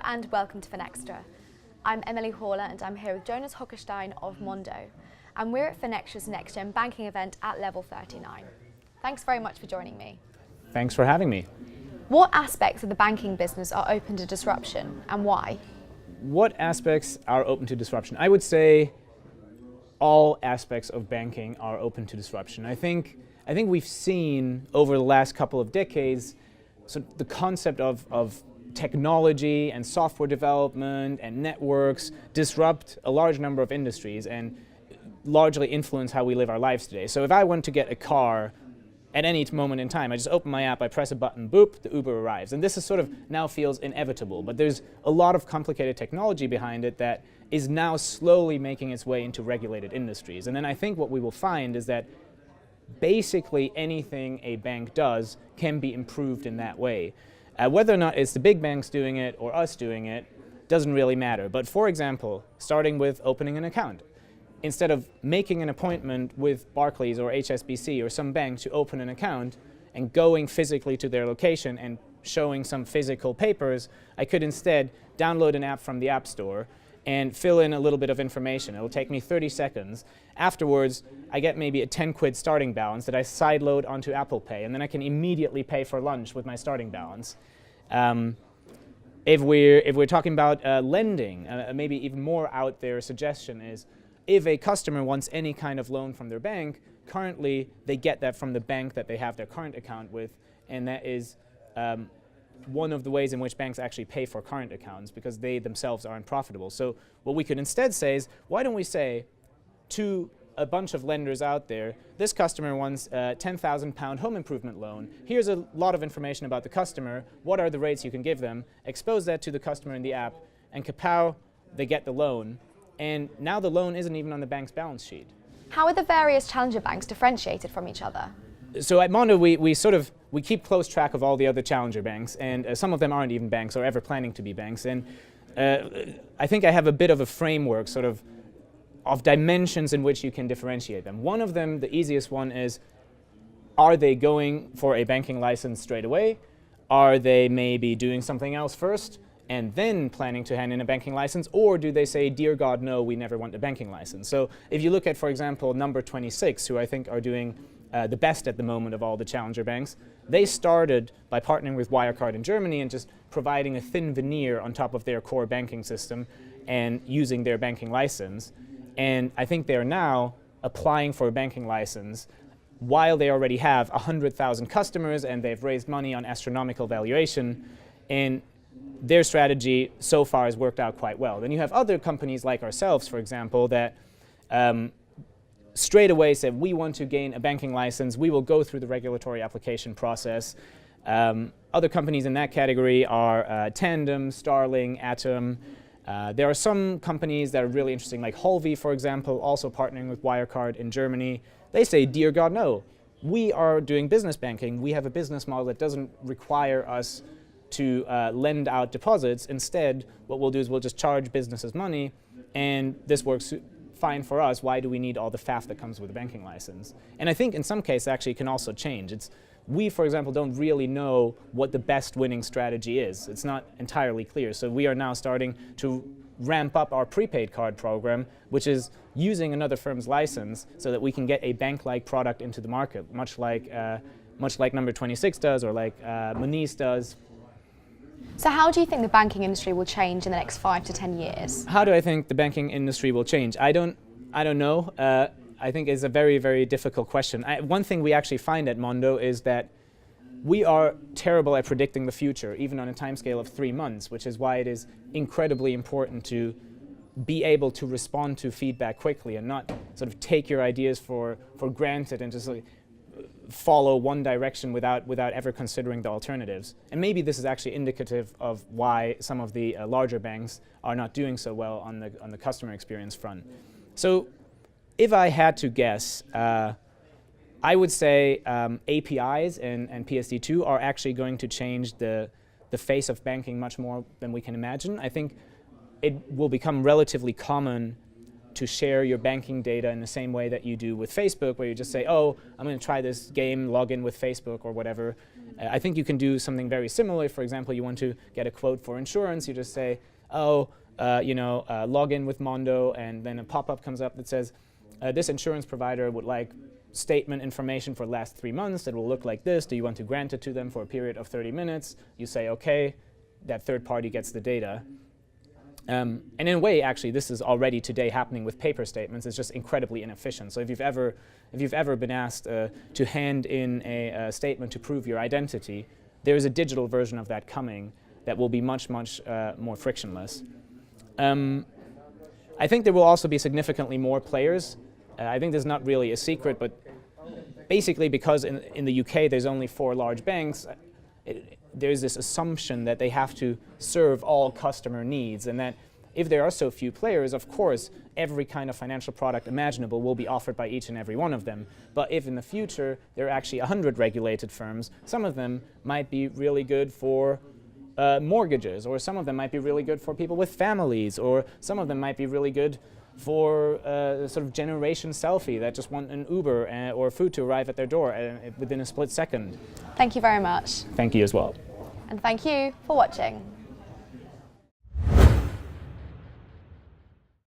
and welcome to Finextra. I'm Emily Horler and I'm here with Jonas Hockerstein of Mondo, and we're at Finextra's Next Gen Banking event at Level 39. Thanks very much for joining me. Thanks for having me. What aspects of the banking business are open to disruption and why? What aspects are open to disruption? I would say all aspects of banking are open to disruption. I think we've seen over the last couple of decades the concept of technology and software development and networks disrupt a large number of industries and largely influence how we live our lives today. So if I want to get a car at any moment in time, I just open my app, I press a button, boop, the Uber arrives. And this is now feels inevitable, but there's a lot of complicated technology behind it that is now slowly making its way into regulated industries. And then I think what we will find is that basically anything a bank does can be improved in that way. Whether or not it's the big banks doing it or us doing it doesn't really matter. But for example, starting with opening an account. Instead of making an appointment with Barclays or HSBC or some bank to open an account and going physically to their location and showing some physical papers, I could instead download an app from the App Store and fill in a little bit of information. It'll take me 30 seconds. Afterwards, I get maybe a 10 quid starting balance that I sideload onto Apple Pay, and then I can immediately pay for lunch with my starting balance. If we're talking about lending, maybe even more out there suggestion is, if a customer wants any kind of loan from their bank, currently they get that from the bank that they have their current account with, and that is one of the ways in which banks actually pay for current accounts because they themselves aren't profitable. So what we could instead say is, why don't we say to a bunch of lenders out there, this customer wants a £10,000 home improvement loan. Here's a lot of information about the customer. What are the rates you can give them? Expose that to the customer in the app, and kapow, they get the loan. And now the loan isn't even on the bank's balance sheet. How are the various challenger banks differentiated from each other? So at Mondo, we keep close track of all the other challenger banks, and some of them aren't even banks or ever planning to be banks. And I think I have a bit of a framework of dimensions in which you can differentiate them. One of them, the easiest one, is, are they going for a banking license straight away? Are they maybe doing something else first and then planning to hand in a banking license? Or do they say, dear God, no, we never want a banking license? So if you look at, for example, number 26, who I think are doing the best at the moment of all the challenger banks, they started by partnering with Wirecard in Germany and just providing a thin veneer on top of their core banking system and using their banking license. And I think they're now applying for a banking license while they already have 100,000 customers and they've raised money on astronomical valuation. And their strategy so far has worked out quite well. Then you have other companies like ourselves, for example, that straight away said, we want to gain a banking license, we will go through the regulatory application process. Other companies in that category are Tandem, Starling, Atom. There are some companies that are really interesting, like Holvi, for example, also partnering with Wirecard in Germany. They say, dear God, no, we are doing business banking. We have a business model that doesn't require us to lend out deposits. Instead, what we'll do is we'll just charge businesses money, and this works fine for us. Why do we need all the faff that comes with a banking license? And I think in some cases actually it can also change. We, for example, don't really know what the best winning strategy is. It's not entirely clear. So we are now starting to ramp up our prepaid card program, which is using another firm's license so that we can get a bank-like product into the market, much like number 26 does or like Moniz does. So how do you think the banking industry will change in the next 5 to 10 years? How do I think the banking industry will change? I don't know. I think it's a very, very difficult question. One thing we actually find at Mondo is that we are terrible at predicting the future, even on a timescale of 3 months, which is why it is incredibly important to be able to respond to feedback quickly and not take your ideas for granted and just follow one direction without ever considering the alternatives. And maybe this is actually indicative of why some of the larger banks are not doing so well on the customer experience front. So if I had to guess, I would say APIs and PSD2 are actually going to change the face of banking much more than we can imagine. I think it will become relatively common to share your banking data in the same way that you do with Facebook, where you just say, oh, I'm going to try this game, log in with Facebook or whatever. I think you can do something very similar. For example, you want to get a quote for insurance, you just say, oh, log in with Mondo, and then a pop-up comes up that says, this insurance provider would like statement information for the last 3 months that will look like this. Do you want to grant it to them for a period of 30 minutes? You say, okay, that third party gets the data. And in a way, actually, this is already today happening with paper statements. It's just incredibly inefficient. So if you've ever been asked to hand in a statement to prove your identity, there is a digital version of that coming that will be much, much more frictionless. I think there will also be significantly more players. I think this is not really a secret, but basically because in the UK there's only 4 large banks, there's this assumption that they have to serve all customer needs, and that if there are so few players, of course, every kind of financial product imaginable will be offered by each and every one of them. But if in the future there are actually 100 regulated firms, some of them might be really good for mortgages, or some of them might be really good for people with families, or some of them might be really good for sort of generation selfie that just want an Uber or food to arrive at their door within a split second. Thank you very much. Thank you as well. And thank you for watching.